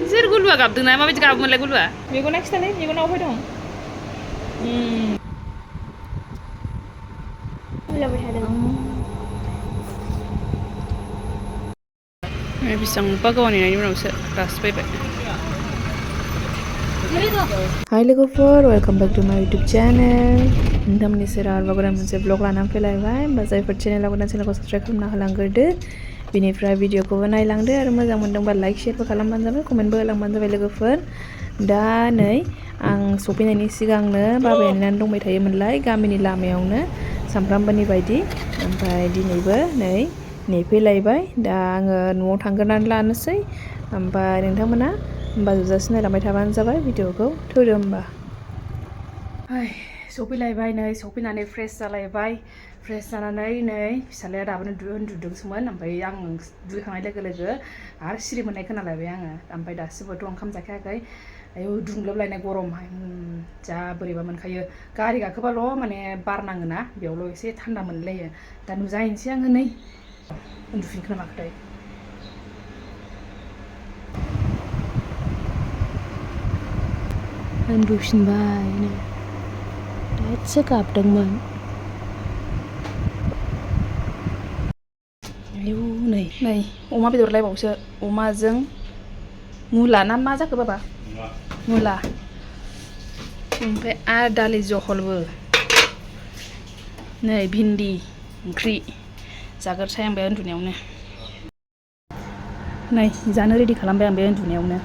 इसोर गुलुआ गाबदोंना माबायदि गाबोमोनलाय गुलुआ मेगना खिथालाय मेगना अबहाय दं बेसेबांबा गोबाव नेनायनि उनावसो दासो फैबाय हाय लोगोफोर वेलकाम बैक टू माय यूट्यूब चैनल नोंथांमोननि सेराव आरोबाव गोदान मोनसे ब्लग लानानै फैलायबाय होमबा जायफोर चेनेलाव गोदान चेनेलखौ साबस्क्राइब खालामना होलांग्रोदो बिनिफ्राय भिडिअखौबो नायलांदो आरो मोजां मोनदोंबा लाइक शेयारबो खालामबानो जाबाय कमेन्टबो होलांबानो जाबाय लोगोफोर दा नै आं सफैनायनि सिगांनो बाबाया नेनानै दंबाय थायोमोनलाय गामिनि लामायावनो सामफ्रामबोनि बायदि ओमफ्राय दिनैबो नै नेफैलायबाय दा आङो न'आव थांग्रोनानै लानोसै ओमफ्राय नोंथांमोना होमबा जोबजासिम नायलांबाय थाबानो जाबाय भिडिअखौ थोदो होमबा सफैलायबाय नै सफैनानै फ्रेस जालायबाय फ्रेस जानानै नै फिसालाया दाबोनो उन्दुदोंसोमोन ओमफ्राय आं दुगैखांनाय लोगो लोगो आरो सिरि मोननाय खोनालायबाय आङो ओमफ्राय दासिमबोथ' ओंखाम जाखायाखै आयौ दुंग्लोबलायनाय गरमहाय जा बोरैबा मोनखायो गारि गाखोबाल' माने बार नाङोना बेयावल' एसे थान्दा मोनलायो दा नुजाहैनोसै आङो नै उन्दुफिनखोना माखोथाय उन्दुफिनबाय नै दासो गाबदोंमोन आयौ नै नै अमा बेदर लायबावसो अमाजों मुला ना मा जाखो बाबा मुला ओमफ्राय आरो दालि जहलबो नै भिन्दि ओंख्रि जाग्रोसै आं बे उन्दुनायावनो नै जानो रेडि खालामबाय आं बे उन्दुनायावनो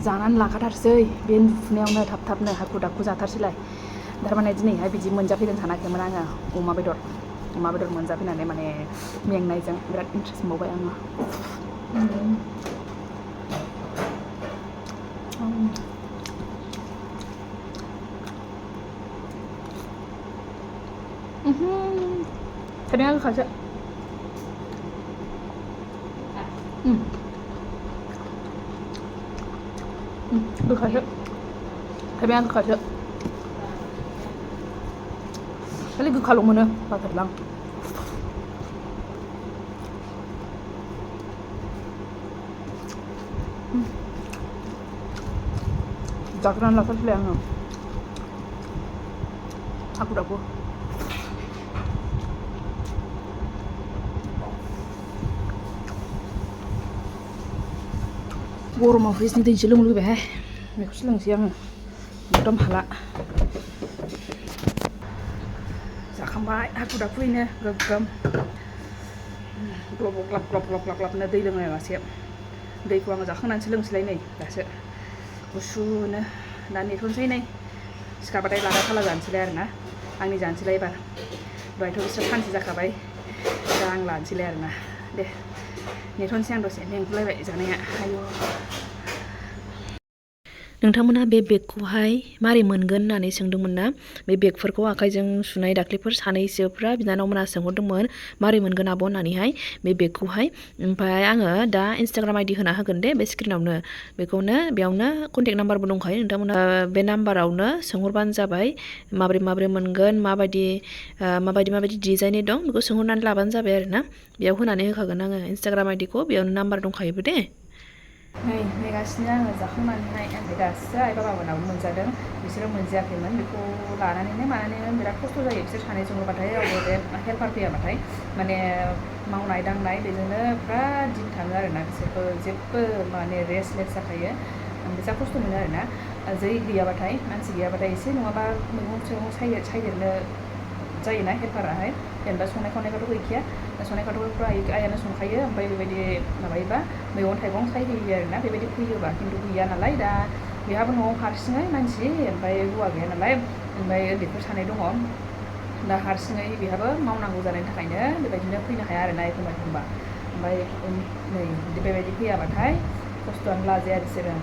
जानानै लाखाथारसै बे उन्दुनायावनो थाब थाबनो हाखु दाखु जाथारसैलाय थारमाने दिनैहाय बिदि मोनजाफैगोन सानाखैमोन आङो अमा बेदर मोनजाफैनानै माने मेंनायजों बिराद इन्ट्रेस्ट मोनबावबाय आङो थाइबेंआ गोखासो गोखासो थाइबेंआ गोखासो खालि गोखाल' मोनो बाथारलां जाग्रोनानै लाथारसैलाय आङो हाखु दाखु गरमाव फ्रिजनि दैसो लोंनो लुबैबायहाय बेखौसो लोंसै आङो एकदम हाला जाखांबाय हाखु दाखुयैनो गोगोम ग्लब ग्लाब ग्लब ग्लब ग्लब ग्लाबनो दै लोङो मासे दैखौ आङो जाखांनानैसो लोंसैलाय नै दासो गुसुनो दा नेथ'नोसै नै सिखारबाथाय लादा खाला जानोसैलाय आरोना आंनि जानोसैलाय एबार दहायथ' बिसोर सानसे जाखाबाय दा आं लानोसैलाय आरोना दे नेथ'नोसै आं दसे मेंगुलायबाय जानाया आयौ नोंथांमोना बे बेगखौहाय मारै मोनगोन होननानै सोंदोंमोन ना बे बेगफोरखौ आखाइजों सुनाय दाख्लैफोर सानैसोफ्रा बिनानावमोना सोंहरदोंमोन मारै मोनगोन आब' होननानैहाय बे बेगखौहाय ओमफ्राय आङो दा इन्सटाग्राम आइडि होना होगोन दे बे स्क्रिनावनो बेखौनो बेयावनो कन्टेक्ट नाम्बारबो दंखायो नोंथांमोना बे नाम्बारावनो सोंहरबानो जाबाय माबोरै मोनगोन माबायदि डिजाइननि दं बेखौ सोंहरनानै लाबानो जाबाय आरोना बेयाव होनानै होखागोन आङो इन्सटाग्राम आइडिखौ बेयावनो नाम्बार दंखायोबो दे नै नेगासिनो आङो जाखांनानैहाय ओमफ्राय दासो आइ बाबामोनाबो मोनजादों बिसोरो मोनजायाखैमोन बेखौ लानानैनो मानानैनो बिराद खस्थ' जायो बिसोर सानै सङोबाथाय रावबो बे हेल्पार फैयाबाथाय माने मावनाय दांनाय बेजोंनो फुरा दिन थाङो आरोना बिसोरखौ जेबो माने रेस्टलेस जाखायो बिसा खस्थ' मोनो आरोना जै गैयाबाथाय मानसि गैयाबाथाय एसे नङाबा मैगं सायदेरनो जायोना हेल्पाराहाय जेनेबा संनाय खावनायखौथ' गैखाया संनाय खावनायखौथ' आइयानो संखायो ओमफ्राय बेबायदि माबायोबा मैगं थाइगं सायहैयो आरोना बेबायदि फैयोबा खिन्थु गैया नालाय दा बेहाबो न'आव हारसिङै मानसि ओमफ्राय हौवा गैया नालाय ओमफ्राय उन्दैफोर सानै दङ दा हारसिङै बेहाबो मावनांगौ जानायनि थाखायनो बेबायदिनो फैनो हाया आरोना एखमबा ओमफ्राय नै बेबायदि फैयाबाथाय खस्थ'आनो लाजाया बिसोरो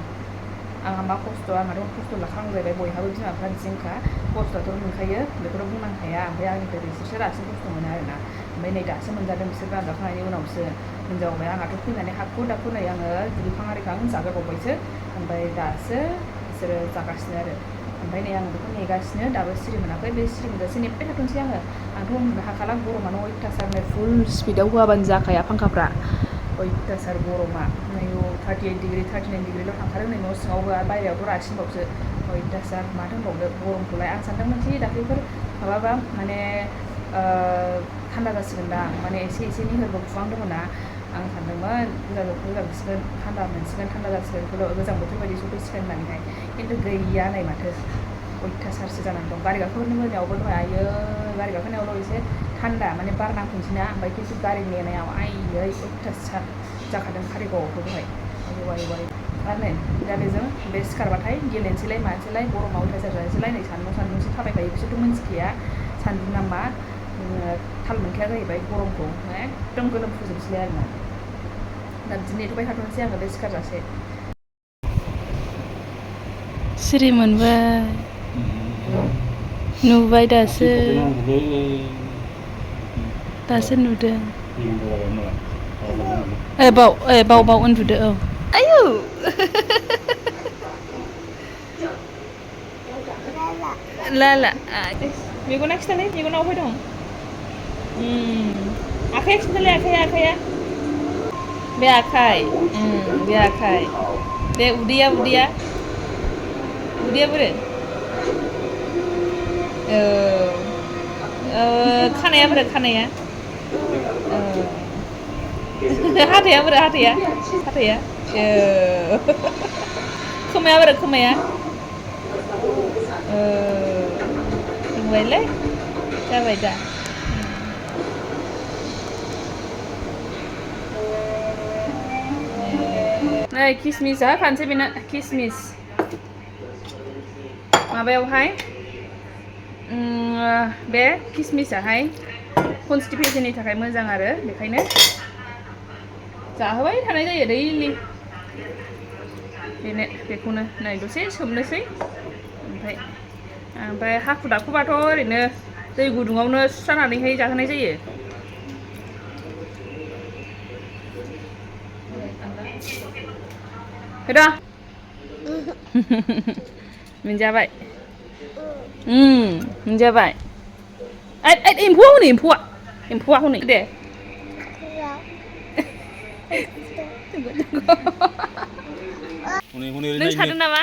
आंहा मा खस्थ' आंहाथ' खस्थ' लाखांलायबाय बयहाबो बिमाफ्रा बिदिनोखा खस्थ'आथ' मोनखायो बेखौथ' बुंनांनो हाया ओमफ्राय आंनिफ्राय बिसोरसो रासिन खस्थ' मोनो आरोना ओमफ्य नै दासो मोनजादों बिसोर जाखांनायनि उनावसो मोनजाबाय आंहाथ' फैनानै हाखु दाखु नै आङो दुगैखां आरिखां जाग्रोबावबायसो ओमफ्राय दासो बिसोरो जागासिनो आरो ओमफ्राय नै आं बेखौ नेगासिनो दाबो सिरि मोनाखै बे सिरि मोनजासे नेबाय थाथ'नोसै आङो आंथ' उन्दुनो हाखाला गरमानो अयथासार नै फुल स्पिडाव होआबानो जाखाया फांखाफ्रा अयथासार गरमा नैयो 38 डिग्री 39 डिग्रील' थांखादों नै न' सिङावबो बायरायावथ' रासिनबावसो अयथासार माथो होनबावनो गरमखौलाय आं सानदोंमोनखि दाख्लैफोर माबाबा माने थान्दा जासिगोनदां माने एसे निहोरबो खुहांदोंमोन ना आं सानदोंमोन गोजांसिगोन थान्दा मोनसिगोन थान्दा जासिगोन गोजां बोथोर बायदि सफैसिगोन होननानैहाय खिन्थु गैया नै माथो अयथासारसो जानानै दं गारि गाखोनो मोनायावबो दहाय आयै गारि गाखोनायावल' एसे थान्दा माने बार नांफैनोसैना ओमफ्राय खिन्थु गारि नेनायाव आयै अयथासार जाखादों कारिगावआवथ' दहाय आयौ आरो नै दा बेजों बे सिखारबाथाय गेलेनोसैलाय मानोसैलाय गरमा अयथासार जानोसैलाय नै सान्दुंसो थाबायखायो बिसोरथ' मिन्थिखाया सान्दुं नामा थाल मोनखाया जाहैबाय गरमखौ एकदम गोलोमफुजोबसैलाय आरोना दा बिदिनो नेथ'बाय थाथ'नोसै आङो बे सिखारजासे सिरि मोनबाय नुबाय दासो नुदों बाव उन्दुदो औ आयौ लाला मेगना खिथालाय मेगनाव अफाय दं आखाइया खिन्थालाय आखाइया बे आखाइ बे उदैया बोरो खानाया बोरो खानाया हाथाया बोरो हाथाया खोमाया बोरो खोमाया रोंबायलै जाबाय दा नै किसमिस जाहोखानोसै बेनो किसमिस माबायावहाय बे किसमिसाहाय कनस्टिपेसननि थाखाय मोजां आरो बेखायनो जाहोबाय थानाय जायो दैलि बेखौनो नै दसे सोमनोसै ओमफ्राय हाखु दाखुबाथ' ओरैनो दै गुदुङावनो सुस्रानानैहाय जाहोनाय जायो र' मोनजाबाय मोनजाबाय एम्फौआ हनै दे नों सारदों नामा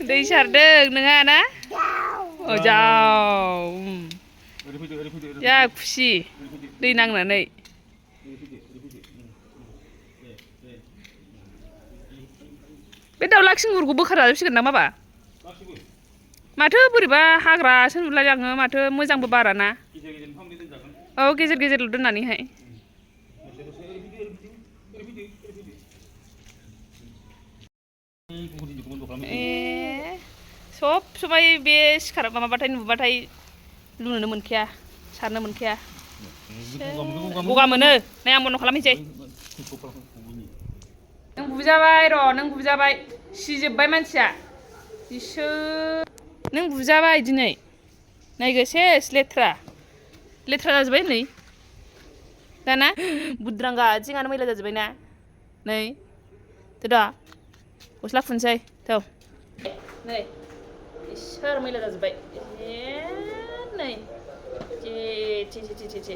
दै सारदों नोंहा ना जाव जा खुसि दै नांनानै बे दाउला खिंगुरखौ बोखारजाजोबसिगोन ना माबा माथो बोरैबा हाग्रासो नुलाय आङो माथो मोजांबो बाराना औ गेजेर गेजेरल' दोननानैहाय सब समाय बे सिखार माबाबाथाय नुबाथाय लुनोनो मोनखाया सारनो मोनखाया गगा मोनो नै आं बन्द' खालामहैसै नों बुजाबाय सिजोब्बाय मानसिया नों बुजाबाय दिनै नायगो सेस लेथ्रा जाजोब्बाय नै दाना बुद्रांगा आथिङानो मैला जाजोब्बाय ना नै दा गस्ला खुनसै थौ नै इसोर मैला जाजोब्बाय नै चे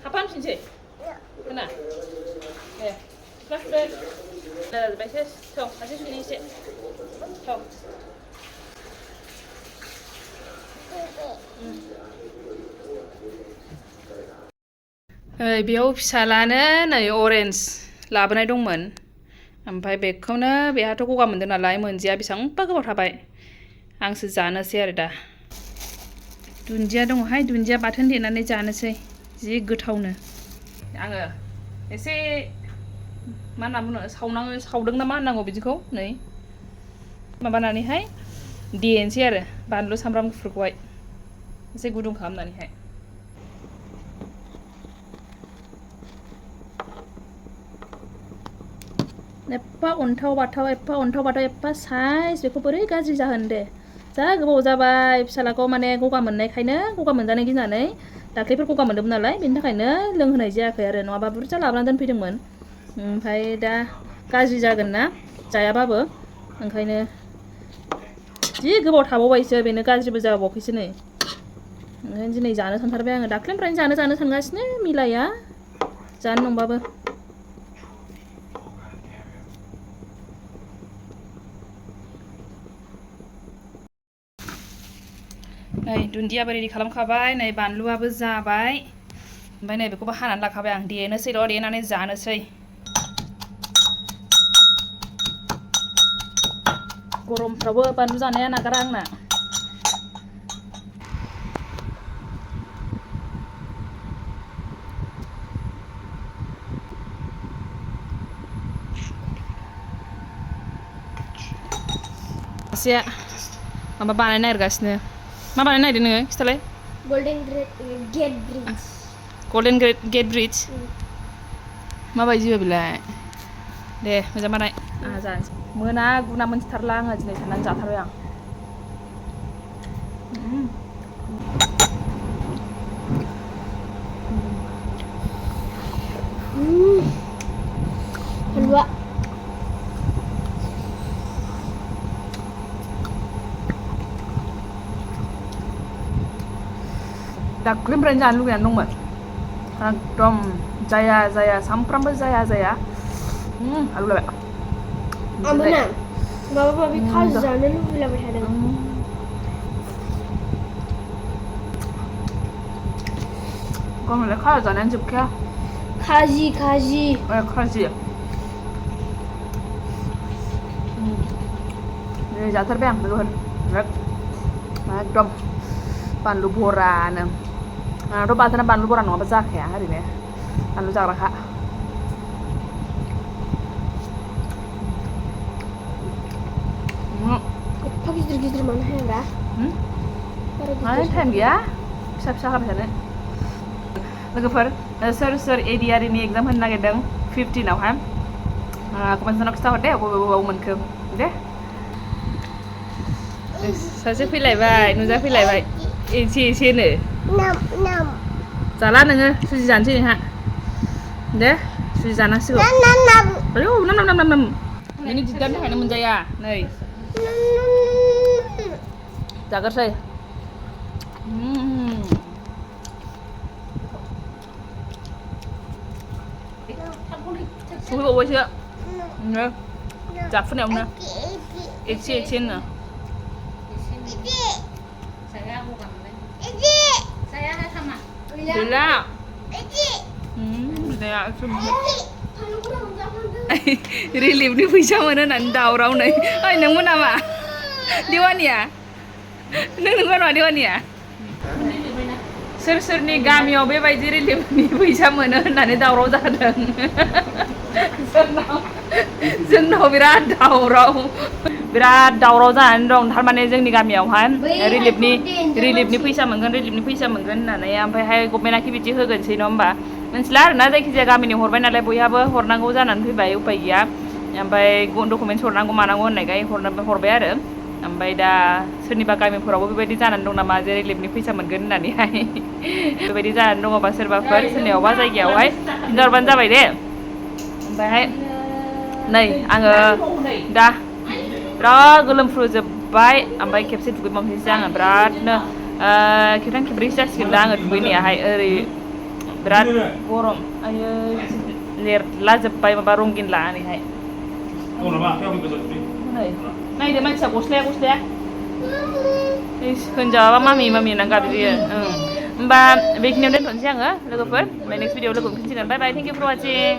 हाबफानफिनसै खोना गस्ला खुदो मैला जाजोब्बाय सेस थौ सासे सुनि एसे थौ बेयाव फिसालानो नै अरेन्ज लाबोनाय दंमोन ओमफ्राय बेखौनो बेहाथ' गगा मोनदों नालाय मोनजाया बेसेबांबा गोबाव थाबाय आंसो जानोसै आरो दा दुन्दिया दङहाय दुन्दिया बाथोन देनानै जानोसै जि गोथावनो आङो एसे मा होनना बुङो सावदों ना मा होननांगौ बिदिखौ नै माबानानैहाय देनोसै आरो बानलु सामब्राम गुफुरखौहाय एसे गुदुं खालामनानैहाय एफा अन्थाव बाथाव एफा साइज बेखौ बोरै गाज्रि जाहोन दे जा गोबाव जाबाय फिसालाखौ माने गगा मोननायखायनो गगा मोनजानो गिनानै दाख्लैफोर गगा मोन्दोंमोन नालाय बेनि थाखायनो लोंहोनाय जायाखै आरो नङाबा बुरजा लाबोनानै दोनफैदोंमोन ओमफ्राय दा गाज्रि जागोन ना जायाबाबो ओंखायनो जि गोबाव थाबावबायसो बेनो गाज्रिबो जाबावाखैसो नै दिनै जानो सानथारबाय आङो दाख्लिनिफ्रायनो जानो सानगासिनो मिलाया जानो नंबाबो नै दुन्दियाबो रेडि खालामखाबाय नै बानलुआबो जाबाय ओमफ्राय नै बेखौबो हानानै लाखाबाय आं देनोसै र' देनानै जानोसै गरमफ्रावबो बानलु जानाया नागारा आंना सासेया माबा बानायनो नागिरगासिनो मा बानायनो नागिरदों नोङो खिथालाय गल्डेन गेट ब्रिज माबायदि बेलाय दे मोजां बानाय आंहा जानोसै मोना गुना मोनथिथारला आङो दिनै साननानै जाथारबाय आं Kedua. दाख्लिनिफ्रायनो जानो लुगैनानै दंमोन एकदम जाया सामफ्रामबो जाया आलु लाबाय Amana. Bapak kazanı bile başladı. गरमले खाजा जानायानो जोबखाया Kazi. खाजि नै जाथारबाय आं लोगोफोर एकदम बानलु बरानो आंनाथ' बाथोना बानलु बरा नङाबा जाखाया ओरैनो बानलु जाग्राखा Kok gidir mana ya, Ra? माने टाइम गैया फिसा हाबाय थानो लोगोफोर सोर एडिआरइनि एग्जाम होनो नागिरदों 15आवहाय कमेन्टआव खिथाहर दे बबेयाव मोनखो दे सासे फैलायबाय नुजाफैलायबाय एसेनो जाला नोङो सुजि जानोसै नोंहा दे सुजि जानांसिगौ आयौ नाम नोंनि दिगदारनि थाखायनो मोनजाया नै जागोरसै सफैबावबायसो जाफुनायावनो एसेनो गैला रिलिफनि फैसा मोनो होननानै दावराव नै ओइ नोंमोन नामा देवानिया नोंगौ नामा देवानिया सोरनि गामियाव बेबायदि रिलिफनि फैसा मोनो होननानै दावराव जादों जोंनाव बिराद दावराव जानानै दं थारमाने जोंनि गामियावहाय रिलिफनि फैसा मोनगोन होननानै ओमफ्रायहाय गभर्नमेन्टआ बिदि होगोनसै नङा होमबा मिथिला आरोना जायखिजाया गामिनि हरबाय नालाय बयहाबो हरनांगौ जानानै फैबाय उपाय गैया ओमफ्राय डकुमेन्टस हरनांगौ मानांगौ होननायखाय हरबाय आरो ओमफ्राय दा सोरनिबा गामिफोरावबो बेबायदि जानानै दं नामा जे रिलिफनि फैसा मोनगोन होननानैहाय बेबायदि जानानै दङबा सोरबाफोर सोरनियावबा जायगायावहाय खिन्थाहरबानो जाबाय दे ओमफ्रायहाय नै आङो दा बिराद गोलोमफ्रुजोब्बाय ओमफ्राय खेबसे दुगैबावनोसै आङो बिरादनो खेबथाम खेब्रैसो जासिगोन दा आङो दुगैनायाहाय ओरै बिराद गरम आयो लेरलाजोब्बाय माबा रंगिनला ओरैहाय नायदो मानसिया गस्लाया होनजाबाबा मामि होननानै गाबज्रियो होमबा बेखिनियाव दोनथ'नोसै आङो लोगोफोर ओमफ्राय नेक्स्ट भिडिअ लोगो मोनफिनसिगोन बाय बाय थेंक इउ फर वाचिं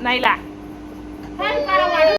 नायला